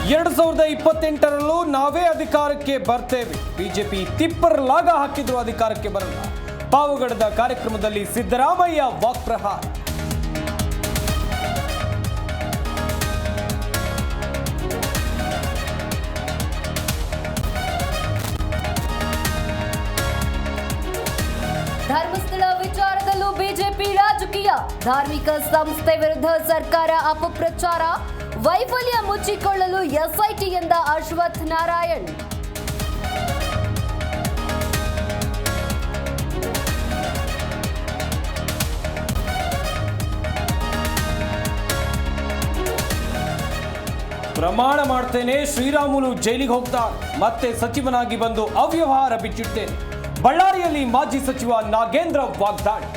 2028ರಲ್ಲೂ ನಾವೇ ಅಧಿಕಾರಕ್ಕೆ ಬರ್ತೇವೆ. ಬಿಜೆಪಿ ತಿಪ್ಪರ್ ಲಾಗ ಹಾಕಿದ್ರು ಅಧಿಕಾರಕ್ಕೆ ಬರಲ್ಲ. ಪಾವಗಡದ ಕಾರ್ಯಕ್ರಮದಲ್ಲಿ ಸಿದ್ದರಾಮಯ್ಯ ವಾಕ್ಪ್ರಹಾರ. ಧರ್ಮಸ್ಥಳ ವಿಚಾರದಲ್ಲೂ ಬಿಜೆಪಿ ರಾಜಕೀಯ. ಧಾರ್ಮಿಕ ಸಂಸ್ಥೆ ವಿರುದ್ಧ ಸರ್ಕಾರ ಅಪಪ್ರಚಾರ. ವೈಫಲ್ಯ ಮುಚ್ಚಿಕೊಳ್ಳಲು ಎಸ್ಐಟಿ ಎಂದ ಅಶ್ವಥ್ ನಾರಾಯಣ್. ಪ್ರಮಾಣ ಮಾಡ್ತೇನೆ, ಶ್ರೀರಾಮುಲು ಜೈಲಿಗೆ ಹೋಗ್ತಾರೆ, ಮತ್ತೆ ಸಚಿವನಾಗಿ ಬಂದು ಅವ್ಯವಹಾರ ಬಿಚ್ಚಿಡ್ತೇನೆ. ಬಳ್ಳಾರಿಯಲ್ಲಿ ಮಾಜಿ ಸಚಿವ ನಾಗೇಂದ್ರ ವಾಗ್ದಾಳಿ.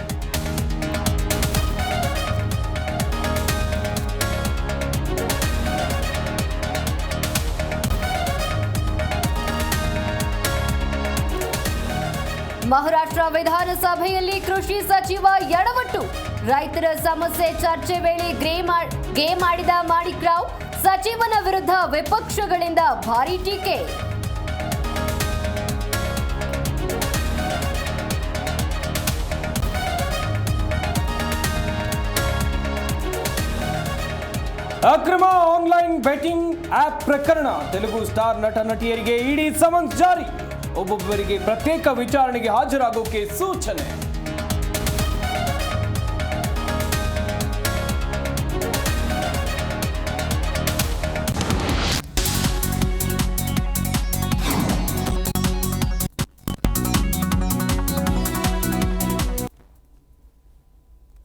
ಮಹಾರಾಷ್ಟ್ರ ವಿಧಾನಸಭೆಯಲ್ಲಿ ಕೃಷಿ ಸಚಿವ ಎಡವಟ್ಟು. ರೈತರ ಸಮಸ್ಯೆ ಚರ್ಚೆ ವೇಳೆ ಗೇ ಮಾಡಿದ ಮಾಣಿಕ್ ರಾವ್. ಸಚಿವನ ವಿರುದ್ಧ ವಿಪಕ್ಷಗಳಿಂದ ಭಾರೀ ಟೀಕೆ. ಅಕ್ರಮ ಆನ್ಲೈನ್ ಬೆಟ್ಟಿಂಗ್ ಆಪ್ ಪ್ರಕರಣ. ತೆಲುಗು ಸ್ಟಾರ್ ನಟ ನಟಿಯರಿಗೆ ಇಡಿ ಸಮನ್ಸ್ ಜಾರಿ. ಒಬ್ಬೊಬ್ಬರಿಗೆ ಪ್ರತ್ಯೇಕ ವಿಚಾರಣೆಗೆ ಹಾಜರಾಗೋಕೆ ಸೂಚನೆ.